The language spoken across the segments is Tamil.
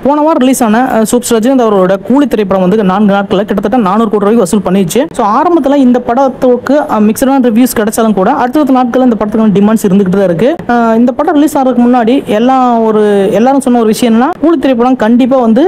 போன வாரம் ரிலீஸ் ஆன சூப்பர் ரஜினிகாந்த் அவரோட கூலி திரைப்படம் வந்து 4 நாட்களில் கிட்டத்தட்ட 400 கோடி ரூபாய்க்கு வசூல் பண்ணிச்சு. ஸோ ஆரம்பத்தில் இந்த படத்துக்கு மிக்சடான ரிவ்யூஸ் கிடைச்சாலும் கூட அடுத்த நாட்களில் இந்த படத்துக்கான டிமாண்ட்ஸ் இருந்துகிட்டு தான் இருக்கு. இந்த படம் ரிலீஸ் ஆகிறதுக்கு முன்னாடி எல்லாரும் சொன்ன ஒரு விஷயம் என்னன்னா, கூலி திரைப்படம் கண்டிப்பா வந்து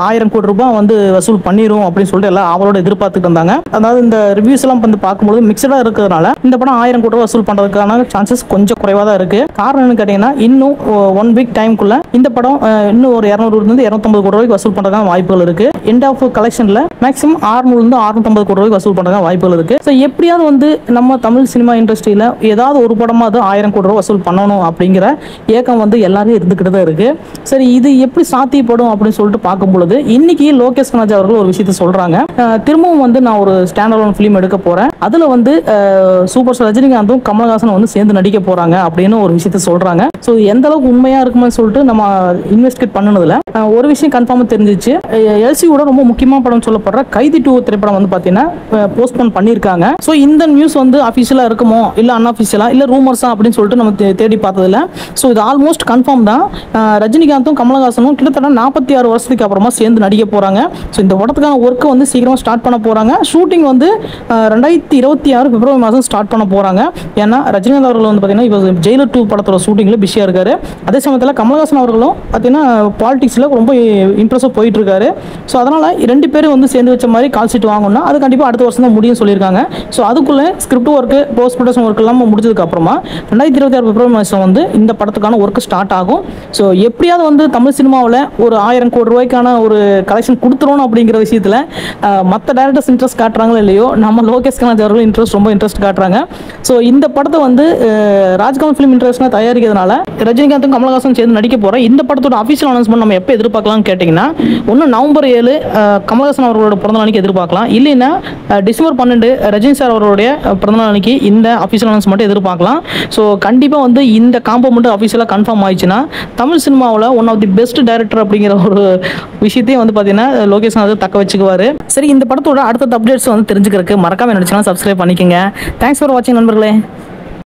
1000 கோடி ரூபாய் வந்து வசூல் பண்ணிரும் அப்படின்னு சொல்லிட்டு எல்லாம் அவரோட எதிர்பார்த்துட்டு இருந்தாங்க. அதாவது இந்த ரிவ்யூஸ் எல்லாம் வந்து பார்க்கும்போது மிக்சடா இருக்கிறதுனால இந்த படம் 1000 கோடி ரூபாய் வசூல் பண்றதுக்கான சான்சஸ் கொஞ்சம் குறைவா தான் இருக்கு. காரணம் என்னன்னு கேட்டீங்கன்னா, இன்னும் 1 வீக் டைம்குள்ள இந்த படம் இன்னும் ஒரு 200-250 கோடி ரூபாய்க்கு வசூல் பண்றதுக்கான வாய்ப்புகள் இருக்கு. எண்ட் ஆஃப் கலெக்ஷன்ல மேக்ஸிமம் 600-650 கோடி ரூபாய்க்கு வசூல் பண்றதுக்கான வாய்ப்புகள் இருக்கு. ஸோ எப்படியாவது வந்து நம்ம தமிழ் சினிமா இண்டஸ்ட்ரியில ஏதாவது ஒரு படமாவது 1000 கோடி ரூபாய் வசூல் பண்ணணும் அப்படிங்கிற ஏக்கம் வந்து எல்லாரும் இருந்துகிட்டு தான் இருக்கு. சரி, இது எப்படி சாத்தியப்படும் அப்படின்னு சொல்லிட்டு பார்க்கும்பொழுது இன்னைக்கு லோகேஷ் கனகராஜ் அவர்கள் ஒரு விஷயத்த சொல்றாங்க. திரும்பவும் வந்து நான் ஒரு ஸ்டாண்ட் அலோன் ஃபிலிம் எடுக்க போறேன், அதுல வந்து சூப்பர் ஸ்டார் ரஜினிகாந்தும் கமல்ஹாசனும் வந்து சேர்ந்து நடிக்க போறாங்க அப்படின்னு ஒரு விஷயத்த சொல்றாங்க. ஸோ எந்த அளவுக்கு உண்மையா இருக்குன்னு சொல்லிட்டு நம்ம இன்வெஸ்டிகேட் பண்ணதுல ஒரு விஷயம் கன்ஃபார்மா தெரிஞ்சிச்சு. எல்சியோட ரொம்ப முக்கியமான படம் சொல்லப்படுற கைதி 2 திரைப்படம் வந்து பாத்தீங்கன்னா போஸ்ட்போன் பண்ணிருக்காங்க. ஸோ இந்த நியூஸ் வந்து அபிஷியலா இருக்குமோ இல்ல அன்அபிஷியலா இல்ல ரூமர்ஸா அப்படின்னு சொல்லிட்டு நம்ம தேடி பார்த்ததுல ஸோ இது ஆல்மோஸ்ட் கன்ஃபார்ம் தான். ரஜினிகாந்தும் கமல்ஹாசனும் கிட்டத்தட்ட 46 வருஷத்துக்கு அப்புறமா சேர்ந்து நடிக்க போறாங்க. ஸோ இந்த படத்துக்கான ஒர்க் வந்து சீக்கிரமா ஸ்டார்ட் பண்ண போறாங்க. ஷூட்டிங் வந்து 2026 பிப்ரவரி மாதம் ஸ்டார்ட் பண்ண போறாங்க. ஏன்னா ரஜினிகாந்த் அவர்கள் வந்து பாத்தீங்கன்னா இப்போ ஜெயிலர் 2 படத்தோட ஷூட்டிங்ல பிஸியா இருக்காரு. அதே சமயத்தில் கமல்ஹாசன் அவர்களும் பாத்தீங்கன்னா பாலிடிக்ஸ்ல ரொம்ப இம்ப்ரெஸா போயிட்டு இருக்காரு. ஸோ அதனால 2 பேரும் வந்து சேர்ந்து வச்ச மாதிரி கால் ஷீட் வாங்கணும்னா அது கண்டிப்பா அடுத்த வருஷம் தான் முடியும் சொல்லியிருக்காங்க. ஸோ அதுக்குள்ள script work, post production work எல்லாம் முடிஞ்சதுக்கு அப்புறமா 2026 பிப்ரவரி மாதம் வந்து இந்த படத்துக்கான ஒர்க் ஸ்டார்ட் ஆகும். ஸோ எப்படியாவது வந்து தமிழ் சினிமாவில் ஒரு 1000 கோடி ரூபாய்க்கான ஒரு கலெக்ஷன் கொடுத்துரும் அப்படிங்கிற விஷயத்துல மற்ற டைரக்டர்ஸ் இன்ட்ரெஸ்ட் காட்டுறாங்களோ இல்லையோ, நம்ம லோகேஷ் கனகராஜ் அவர்கள் ரொம்ப இன்ட்ரெஸ்ட் காட்டுறாங்க. ஸோ இந்த படத்தை வந்து ராஜ்கமல் ஃபிலிம் இன்ட்ரெஸ்ட்னா தயாரிக்கிறதுனால ரஜினிகாந்தும் கமல்ஹாசன் சேர்ந்து நடிக்க போற இந்த படத்தோட அபிஷியல் அனௌன்ஸ்மெண்ட் நம்ம எப்போ எதிர்பார்க்கலாம்னு கேட்டீங்கன்னா, ஒன்று நவம்பர் 7 கமல்ஹாசன் அவர்களோட பிறந்த நாளைக்கு எதிர்பார்க்கலாம், இல்லைன்னா டிசம்பர் 12 ரஜினி சார் அவர்களுடைய பிறந்தநாள் அன்னைக்கு இந்த அபிஷியல் அனௌன்ஸ்மெண்ட் எதிர்பார்க்கலாம். ஸோ கண்டிப்பா வந்து இந்த காம்போ மட்டும் அபிஷியலா கன்ஃபார்ம் ஆயிடுச்சுன்னா தமிழ் சினிமாவில் one of the best director அப்படிங்கிற ஒரு விஷயத்தையும் வந்து பார்த்தீங்கன்னா லோகேஷ் அதை தக்க வச்சுக்குவாரு. சரி, இந்த படத்தோட அடுத்த அப்டேட்ஸ் வந்து தெரிஞ்சுக்கிறதுக்கு மறக்காம நினைச்சுன்னா சப்ஸ்கிரைப் பண்ணிக்கோங்க. தேங்க்ஸ் ஃபார் வாட்சிங் நண்பர்களே.